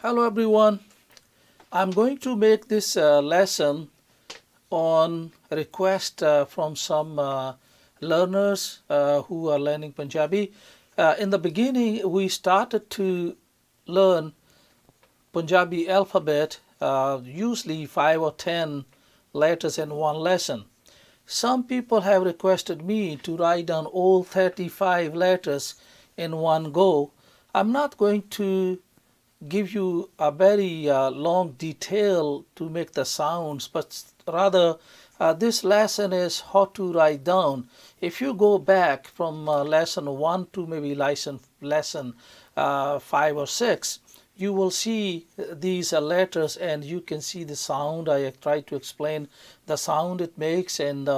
Hello everyone. I'm going to make this lesson on request from some learners who are learning Punjabi. In the beginning, we started to learn Punjabi alphabet, usually 5 or 10 letters in one lesson. Some people have requested me to write down all 35 letters in one go. I'm not going to give you a very long detail to make the sounds, but rather this lesson is how to write down. If you go back from lesson 1 to maybe lesson 5 or 6, you will see these letters and you can see the sound. I try to explain the sound it makes and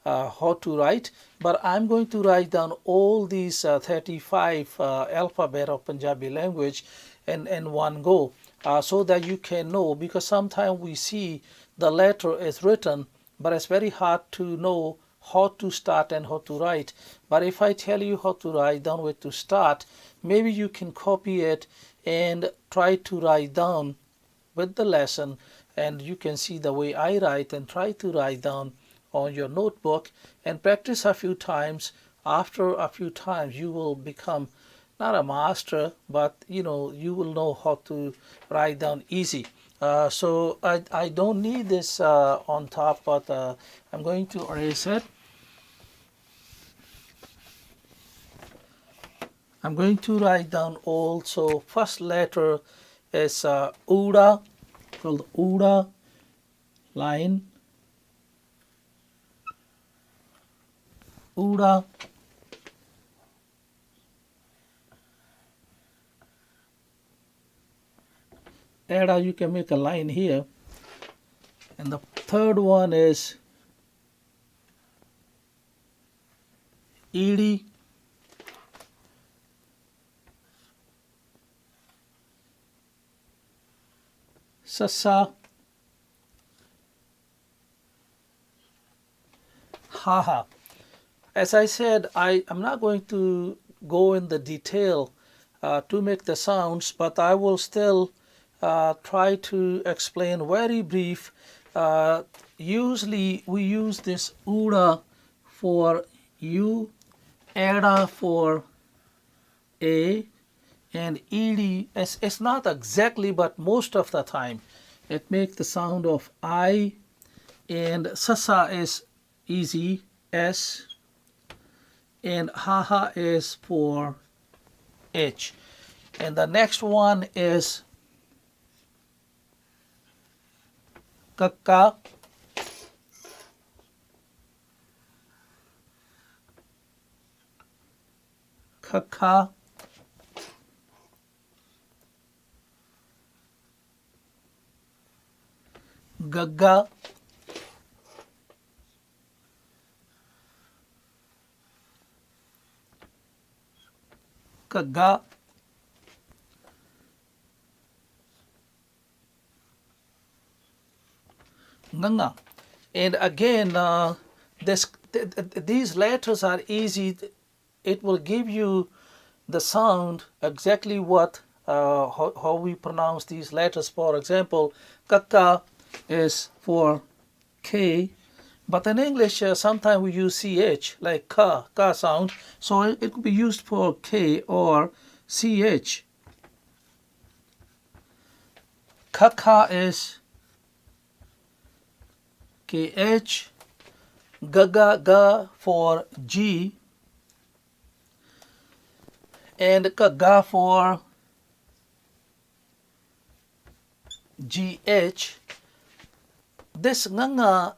how to write, but I'm going to write down all these 35 alphabet of Punjabi language in one go, so that you can know, because sometimes we see the letter is written but it's very hard to know how to start and how to write. But if I tell you how to write down, where to start, maybe you can copy it and try to write down with the lesson, and you can see the way I write and try to write down on your notebook and practice a few times. After a few times you will become not a master, but you will know how to write down easy. So I don't need this on top, but I'm going to erase it. I'm going to write down also first letter is Uda, called Uda line. Uda. Ada, you can make a line here. And the third one is Ed. Sasa. Haha. As I said, I'm not going to go in the detail to make the sounds, but I will still try to explain very brief. Usually we use this Uda for U, Ada for A, and Ed. It's not exactly, but most of the time it makes the sound of I, and Sasa is easy, S, and Haha is for H. And the next one is Kaka, Kaka, Gaga, Kaga, Nganga. And again, these letters are easy. It will give you the sound exactly what how we pronounce these letters. For example, Kaka is for K, but in English sometimes we use CH, like ka sound, so it could be used for K or CH. Kaka is KH, Gaga for G, and Kaga for GH. This Nganga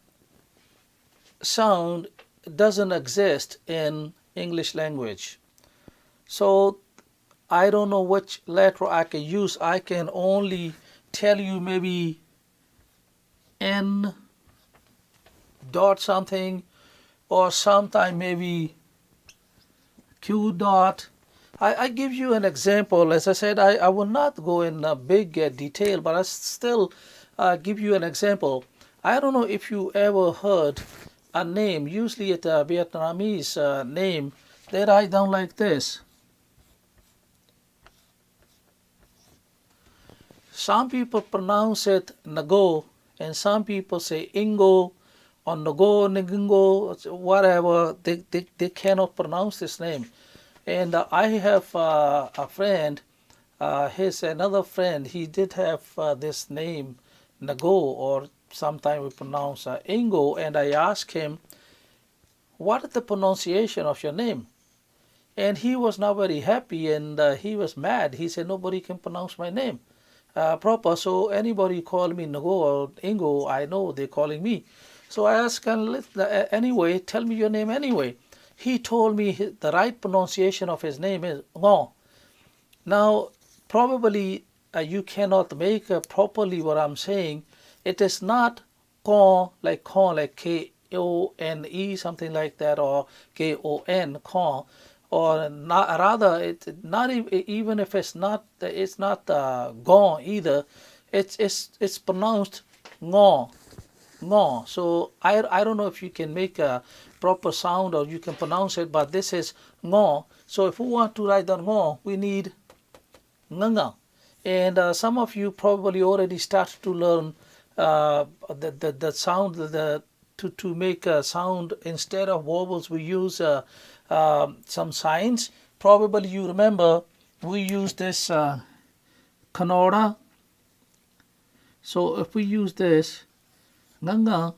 sound doesn't exist in English language. So I don't know which letter I can use. I can only tell you maybe N dot something, or sometime maybe Q dot. I give you an example. As I said, I will not go in big detail, but I still give you an example. I don't know if you ever heard a name. Usually it's a Vietnamese name. They write down like this. some people pronounce it Nago, and some people say Ingo or Nago, Ngingo, whatever. They cannot pronounce this name. And I have a friend, his another friend, he did have this name Nago, or sometimes we pronounce Ingo, and I asked him, what is the pronunciation of your name? And he was not very happy, and he was mad. He said, nobody can pronounce my name proper, so anybody call me Nago or Ingo, I know they're calling me. So I asked him, anyway, tell me your name anyway. He told me the right pronunciation of his name is Ngo. Now, probably you cannot make properly what I'm saying. It is not Kon, like K-O-N-E, something like that, or K-O-N, Kon, or not, rather, not even if it's not Gon either. It's pronounced Ngo. Ngo. So I don't know if you can make a proper sound or you can pronounce it, but this is Ngo. So if we want to write down Ngo, we need Nganga. And some of you probably already started to learn the sound, to make a sound instead of vowels. We use some signs. Probably you remember we use this Kannada. So if we use this Nganga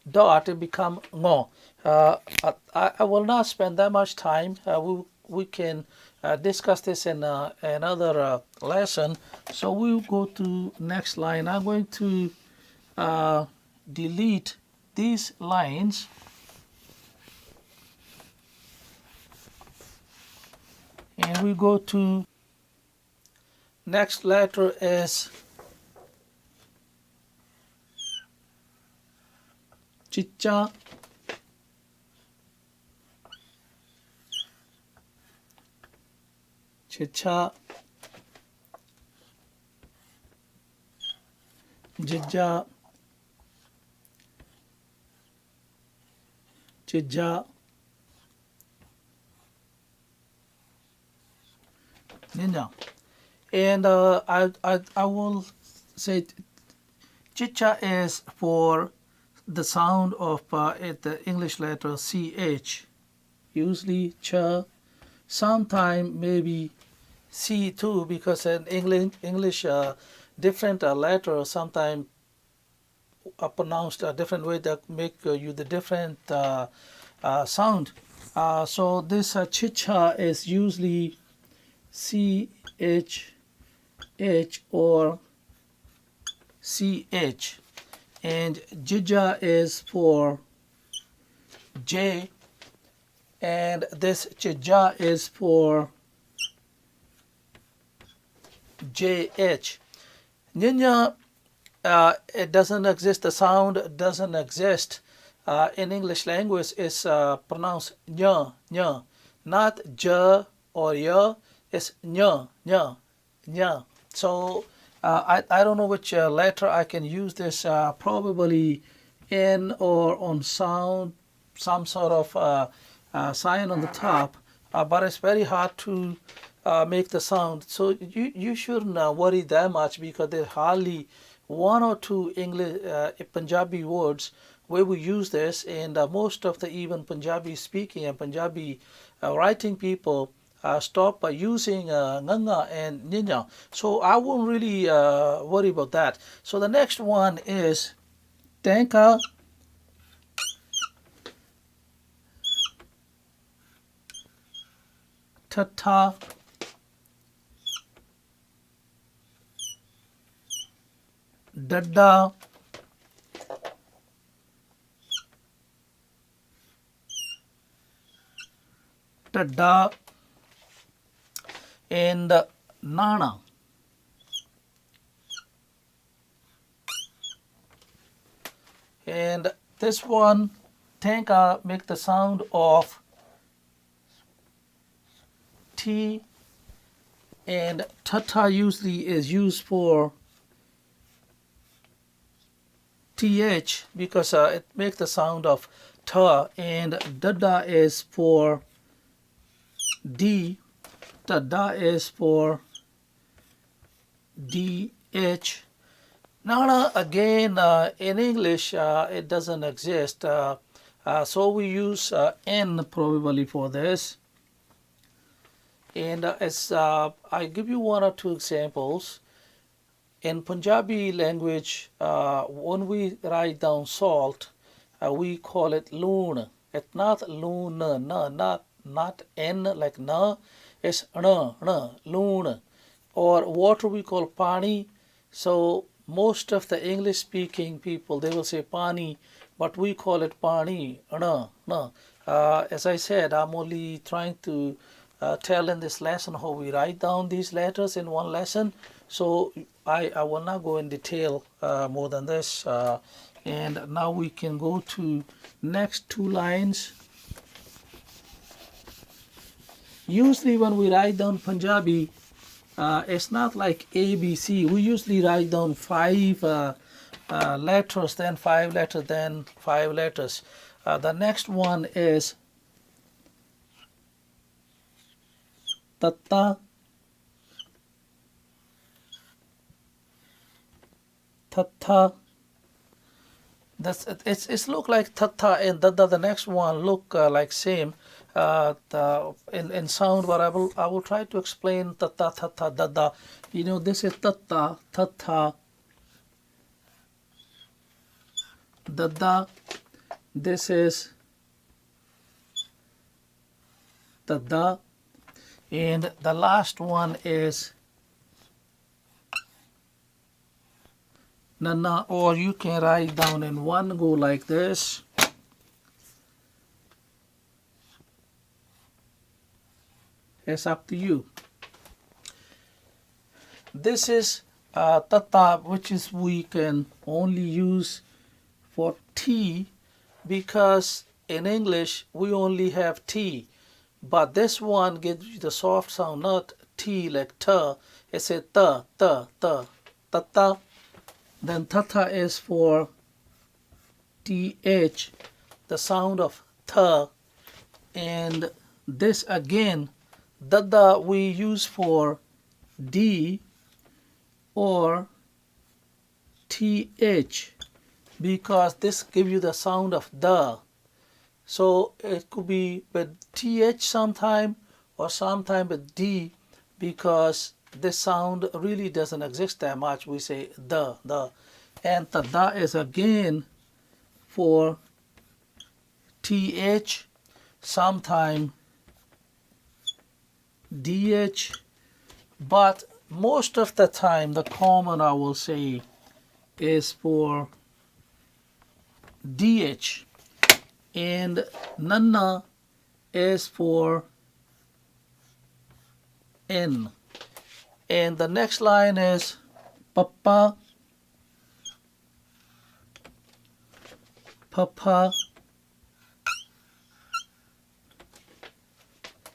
dot, it become Ngo. I will not spend that much time. We can discuss this in another lesson. So we'll go to next line. I'm going to delete these lines. And we go to next letter is Chicha. Chicha. Jija. Jija. Ninja. And I will say Chicha is for the sound of the English letter CH. Usually cha. Sometime maybe C too, because in English different letters sometimes are pronounced a different way that make you the different sound. So this chicha is usually CH or CH, and jija is for J, and this jija is for JH. Ninya, it doesn't exist, the sound doesn't exist in English language. It's pronounced nya, nya, not j or ya. It's nya, nya, nya. So I don't know which letter I can use this, probably N or on sound, some sort of sign on the top, but it's very hard to make the sound. So you shouldn't worry that much, because there's hardly one or two English Punjabi words where we use this, and most of the even Punjabi speaking and Punjabi writing people stop using nganga and ninya. So I won't really worry about that. So the next one is tanka, tata, dadda, tadda, and nana. And this one, tanka, make the sound of T, and tata usually is used for TH, because it makes the sound of ta, and dada is for D, tada is for DH. Now, again, in English, it doesn't exist. So we use N probably for this. And as I give you one or two examples, in Punjabi language, when we write down salt, we call it loon. It's not loon, no, not N like na. It's loon. Or water we call pani. So most of the English speaking people, they will say pani, but we call it pani. As I said, I'm only trying to tell in this lesson how we write down these letters in one lesson. So I will not go in detail more than this. And now we can go to next two lines. Usually when we write down Punjabi, it's not like ABC. We usually write down five letters, then five letters, then five letters. The next one is Tatta, Tatta. It's look like Tatta and Dada. The next one look like same. In sound, but I will try to explain Tatta, Tatta, Dada. You know, this is Tatta, Tatta, Dada. This is Dada. And the last one is Nana, or you can write down in one go like this. It's up to you. This is Tata, which is we can only use for T, because in English we only have T. But this one gives you the soft sound, not T like T. It's a T, T, T, Tata. Then Tata is for TH, the sound of T. And this again, Dada we use for D or TH, because this gives you the sound of the. So it could be with TH sometime or sometime with D, because this sound really doesn't exist that much. We say the. And the da is again for TH, sometime DH, but most of the time the common I will say is for DH, and Nana is for N. And the next line is Papa, Papa,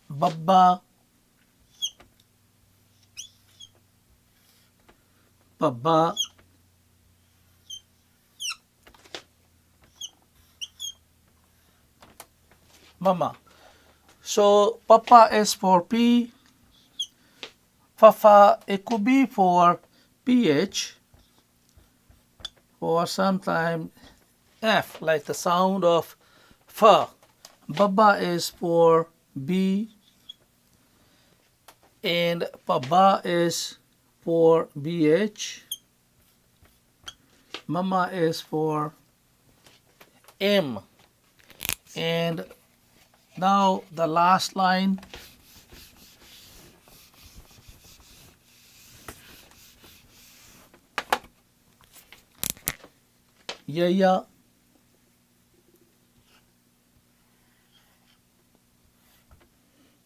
Baba, Baba, Mama. So Papa is for P, Fafa, it could be for PH, or sometimes F, like the sound of Fa. Baba is for B, and Baba is for BH. Mama is for M. And now the last line. Yaya,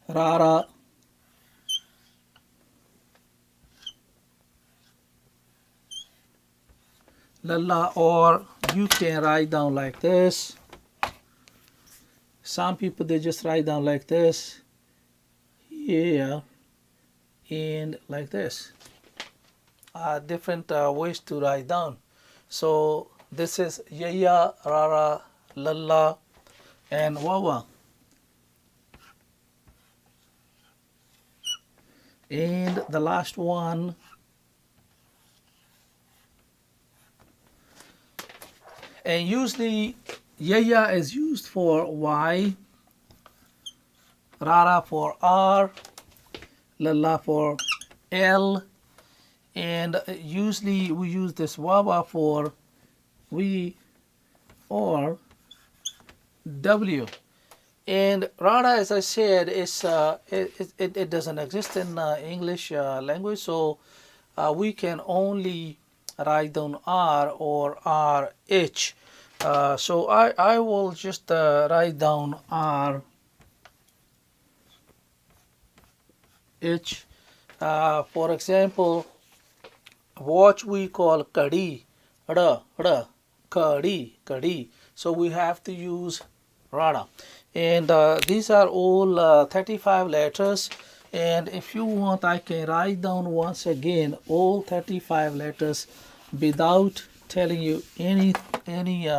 Rara, Lala, or you can write down like this. Some people, they just write down like this, yeah, and like this. Different ways to write down. So this is Yaya, Rara, Lalla, and Wawa. And the last one And usually yaya is used for Y, rara for R, lala for L, and usually we use this wawa for V or W. And rara, as I said, it doesn't exist in English language, so we can only write down R or RH. So I will just write down R H. For example, watch we call kadi, ra, kadi. So we have to use rada. And these are all 35 letters. And if you want, I can write down once again all 35 letters without telling you any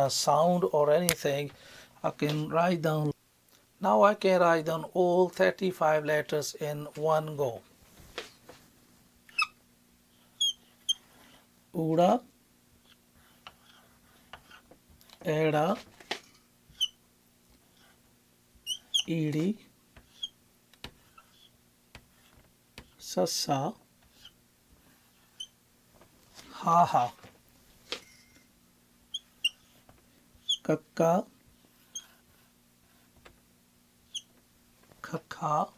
sound or anything. I can write down. Now I can write down all 35 letters in one go. Uda, Eda, Edi, Sassa, Haha, Kakka, Kakha,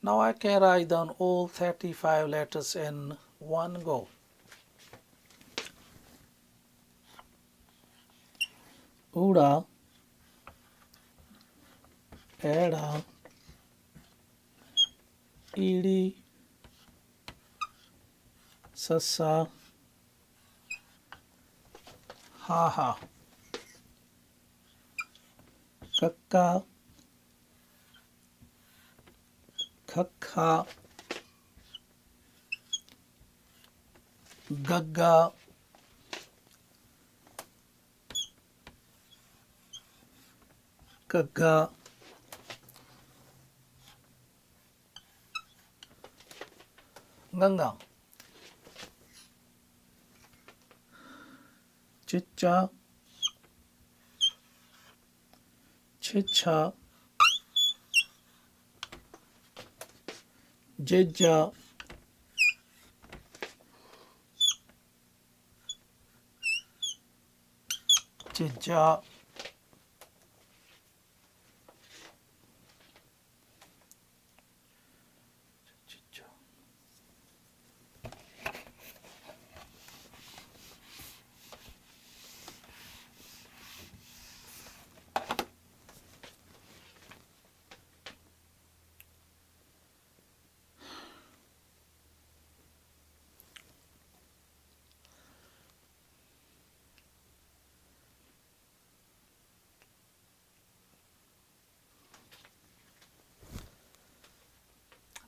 Now I can write down all 35 letters in one go. Uda, Eda, Edi, Sassa, Haha, Kakka, Kakha, Gagga, Gagga, Ganga, Chicha, Chicha, Jija, Jija,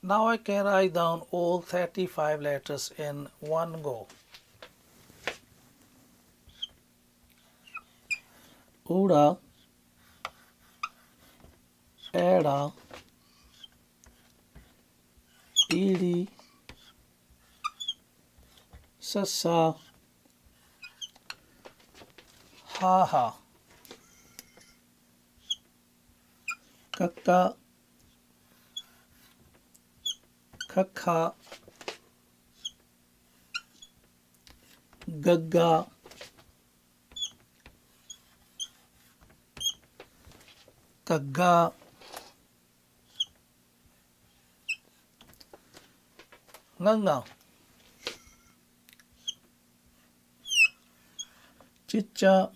Now I can write down all 35 letters in one go. Uda, Eda, Edi, Sassa, Haha, Kakka, Kakha, Gagga, Gagga, Nganga, Chicha,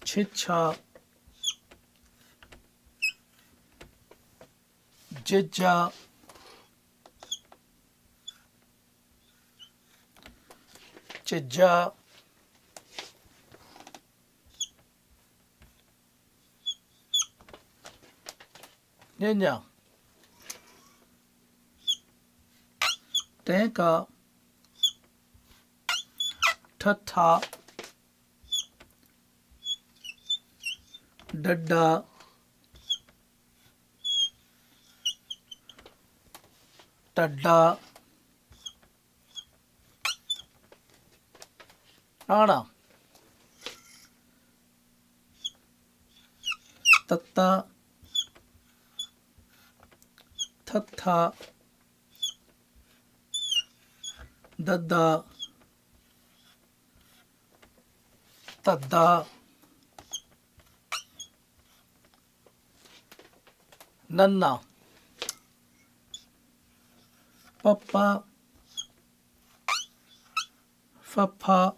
Chicha, Jija, Jija, Nyanya, Tenka, Tata, Dadda, Tadda, Nana, Tatta, Tatta, Dadda, Tadda, Nanna, Papa, Fappa,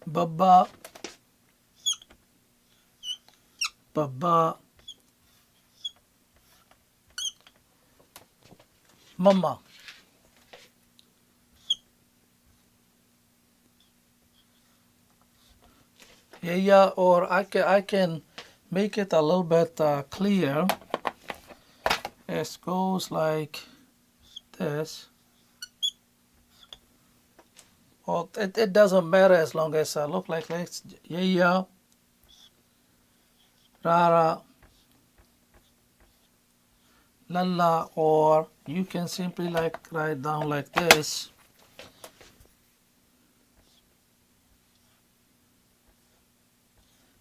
Baba, Baba, Mama. Yeah, or I can make it a little bit clear. It goes like this. Well, it doesn't matter as long as I look like this. Yeah, Rara, Lalla, or you can simply like write down like this.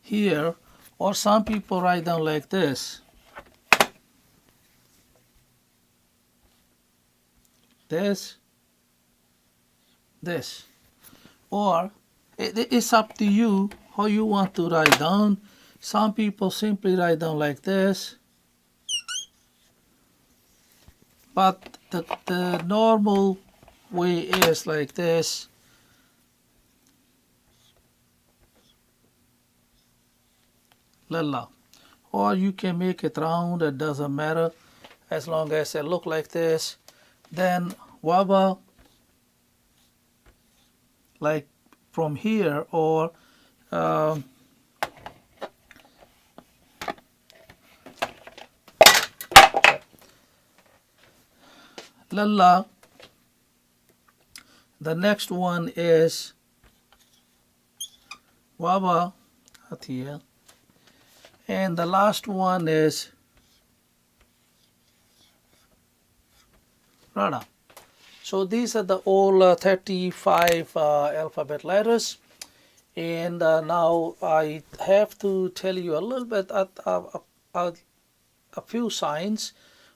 Here, or some people write down like this. This, or it's up to you how you want to write down. Some people simply write down like this, but the normal way is like this. Lalla. Or you can make it round, it doesn't matter as long as it look like this. Then Waba, like from here, or Lalla. The next one is Waba, at here. And the last one is Rada. So these are the all 35 alphabet letters. And now I have to tell you a little bit a few signs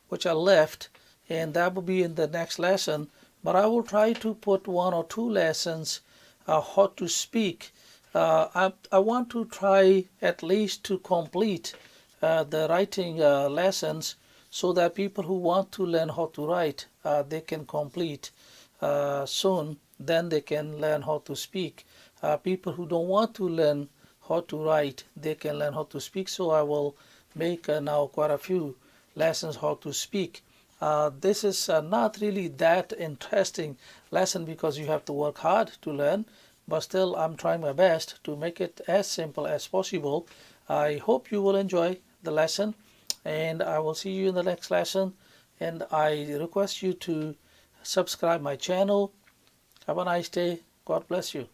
which are left, and that will be in the next lesson. But I will try to put 1 or 2 lessons how to speak. I want to try at least to complete the writing lessons, so that people who want to learn how to write, they can complete soon. Then they can learn how to speak. People who don't want to learn how to write, they can learn how to speak. So I will make now quite a few lessons how to speak. This is not really that interesting lesson because you have to work hard to learn, but still I'm trying my best to make it as simple as possible. I hope you will enjoy the lesson, and I will see you in the next lesson. And I request you to subscribe my channel. Have a nice day. God bless you.